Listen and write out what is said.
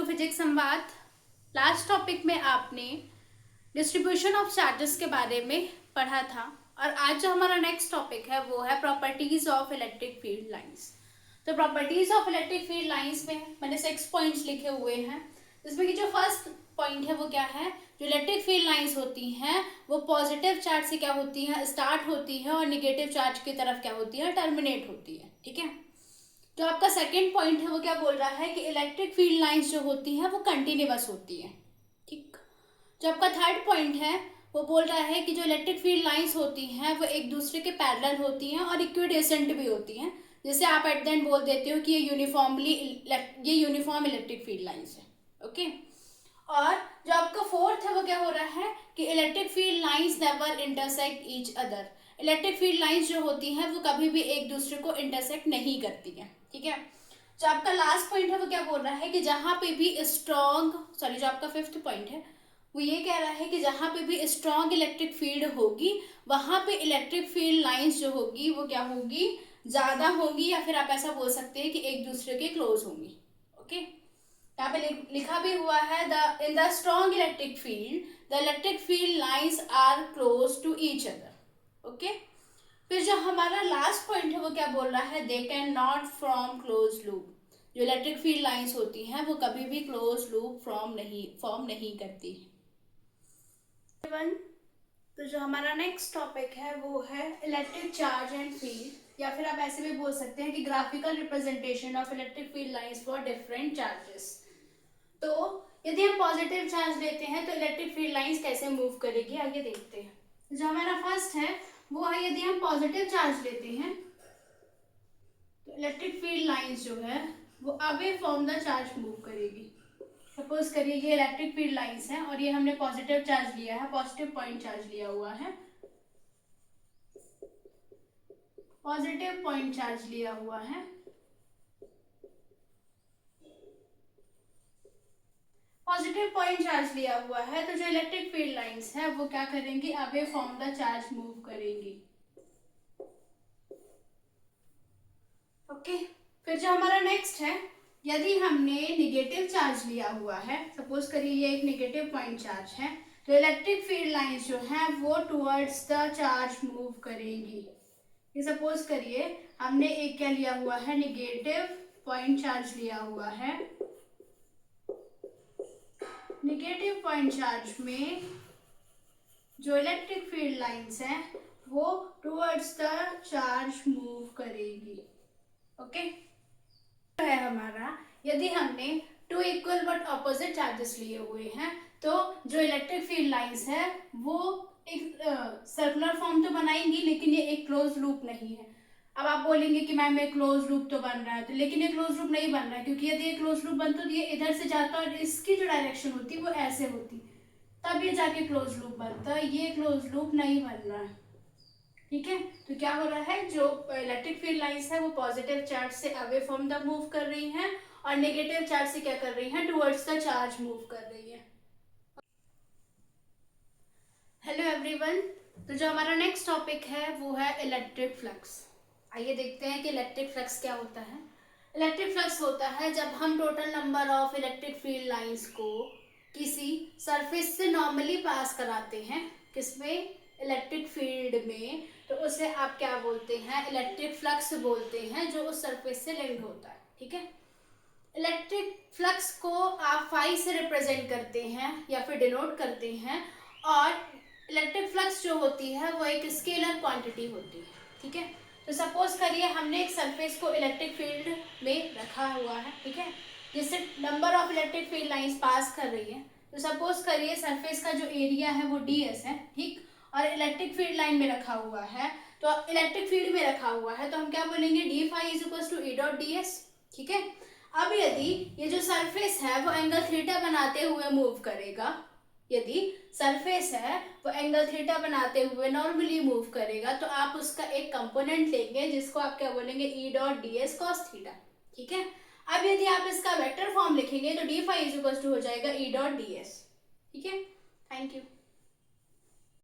Physics संवाद। Last topic में आपने डिस्ट्रीब्यूशन ऑफ चार्जेस के बारे में पढ़ा था और आज जो हमारा नेक्स्ट टॉपिक है वो है properties of electric field lines. तो properties of electric field lines में मैंने 6 पॉइंट्स लिखे हुए हैं, जिसमें कि जो फर्स्ट पॉइंट है वो क्या है, जो इलेक्ट्रिक फील्ड लाइंस होती हैं वो पॉजिटिव चार्ज से क्या होती हैं, स्टार्ट होती है और निगेटिव चार्ज की तरफ क्या होती है, टर्मिनेट होती है। ठीक है। जो आपका सेकंड पॉइंट है वो क्या बोल रहा है कि इलेक्ट्रिक फील्ड लाइंस जो होती हैं वो कंटिन्यूअस होती हैं। ठीक। जो आपका थर्ड पॉइंट है वो बोल रहा है कि जो इलेक्ट्रिक फील्ड लाइंस होती हैं वो एक दूसरे के पैरेलल होती हैं और इक्विडेसेंट भी होती हैं, जिसे आप एट द एंड बोल देते हो कि ये यूनिफॉर्म इलेक्ट्रिक फील्ड लाइंस है। ओके। और जो आपका फोर्थ है वो क्या हो रहा है कि electric field lines never intersect each other. Electric field lines जो होती हैं वो कभी भी एक दूसरे को इंटरसेक्ट नहीं करती हैं। ठीक है। जो आपका लास्ट पॉइंट है वो क्या बोल रहा है कि जहां पे भी जो आपका फिफ्थ पॉइंट है वो ये कह रहा है कि जहां पे भी स्ट्रॉन्ग इलेक्ट्रिक फील्ड होगी वहां पे इलेक्ट्रिक फील्ड लाइंस जो होगी वो क्या होगी, ज्यादा होंगी, या फिर आप ऐसा बोल सकते हैं कि एक दूसरे के क्लोज होंगी। ओके। यहाँ पे लिखा भी हुआ है in the strong electric field the electric field lines are close to each other. Okay. फिर जो हमारा लास्ट पॉइंट है वो क्या बोल रहा है, they can not form close loop. जो इलेक्ट्रिक फील्ड लाइंस होती हैं वो कभी भी क्लोज लूप फॉर्म नहीं करती है। तो जो हमारा नेक्स्ट टॉपिक है वो है इलेक्ट्रिक चार्ज एंड फील्ड, या फिर आप ऐसे भी बोल सकते हैं कि graphical representation of electric field lines for different charges. तो यदि हम पॉजिटिव चार्ज लेते हैं तो इलेक्ट्रिक फील्ड लाइंस कैसे मूव करेगी, आगे देखते हैं। जो हमारा फर्स्ट है वो है, यदि हम पॉजिटिव चार्ज लेते हैं तो इलेक्ट्रिक फील्ड लाइंस जो है वो away from the charge move करेगी। सपोज करिए ये इलेक्ट्रिक फील्ड लाइंस है और ये हमने पॉजिटिव चार्ज लिया है, पॉजिटिव पॉइंट चार्ज लिया हुआ है, पॉजिटिव पॉइंट चार्ज लिया हुआ है। पॉजिटिव पॉइंट चार्ज लिया हुआ है तो जो इलेक्ट्रिक फील्ड लाइंस है वो क्या करेंगी, away from the charge move करेंगी। ओके। फिर जो हमारा नेक्स्ट है, यदि हमने निगेटिव चार्ज लिया हुआ है, सपोज करिए ये एक निगेटिव पॉइंट चार्ज है, तो इलेक्ट्रिक फील्ड लाइंस जो है वो टुवर्ड्स द चार्ज मूव करेंगी। ये सपोज करिए हमने एक क्या लिया हुआ है, निगेटिव पॉइंट चार्ज लिया हुआ है। निगेटिव पॉइंट चार्ज में जो इलेक्ट्रिक फील्ड लाइंस हैं वो टुवर्ड्स द चार्ज मूव करेगी। ओके। है हमारा, यदि हमने two equal but opposite charges लिए हुए हैं तो जो इलेक्ट्रिक फील्ड लाइंस है वो एक सर्कुलर फॉर्म तो बनाएंगी, लेकिन ये एक क्लोज लूप नहीं है। अब आप बोलेंगे कि मैम एक क्लोज लूप तो बन रहा है, तो लेकिन ये क्लोज लूप नहीं बन रहा है, क्योंकि यदि ये क्लोज लूप बनता तो ये इधर से जाता और इसकी जो डायरेक्शन होती वो ऐसे होती, तब ये जाके क्लोज लूप बनता। ये क्लोज लूप नहीं बन रहा है। ठीक है। तो क्या हो रहा है, जो इलेक्ट्रिक फील्ड लाइंस है वो पॉजिटिव चार्ज से अवे फ्रॉम द मूव कर रही हैं और नेगेटिव चार्ज से क्या कर रही हैं, टुवर्ड्स द चार्ज मूव कर रही है। Hello everyone. तो जो हमारा नेक्स्ट टॉपिक है वो है इलेक्ट्रिक फ्लक्स। आइए देखते हैं कि इलेक्ट्रिक फ्लक्स क्या होता है। इलेक्ट्रिक फ्लक्स होता है जब हम total number of electric field lines को किसी सरफेस से नॉर्मली पास कराते हैं, किसमें, इलेक्ट्रिक फील्ड में, तो उसे आप क्या बोलते हैं, इलेक्ट्रिक फ्लक्स बोलते हैं, जो उस सरफेस से लिंक होता है। ठीक है। इलेक्ट्रिक फ्लक्स को आप फाई से रिप्रेजेंट करते हैं या फिर डिनोट करते हैं, और इलेक्ट्रिक फ्लक्स जो होती है वो एक स्केलर क्वांटिटी होती है। ठीक है। तो सपोज करिए हमने एक सरफेस को इलेक्ट्रिक फील्ड में रखा हुआ है, ठीक है, जिससे number of electric field lines pass कर रही है। तो सपोज करिए सरफेस का जो एरिया है वो ds है, ठीक, और इलेक्ट्रिक फील्ड लाइन में रखा हुआ है, तो इलेक्ट्रिक फील्ड में रखा हुआ है तो हम क्या बोलेंगे, d phi is equal to e dot ds। ठीक है। अब यदि ये जो सरफेस है वो एंगल थीटा बनाते हुए मूव करेगा, यदि सरफेस है वो एंगल थीटा बनाते हुए नॉर्मली मूव करेगा, तो आप उसका एक कंपोनेंट लेंगे जिसको आप क्या बोलेंगे, e dot ds cos theta. ठीक है। अब यदि आप इसका वेक्टर फॉर्म लिखेंगे तो d phi is equal to हो जाएगा e डॉट ds। ठीक है। Thank you.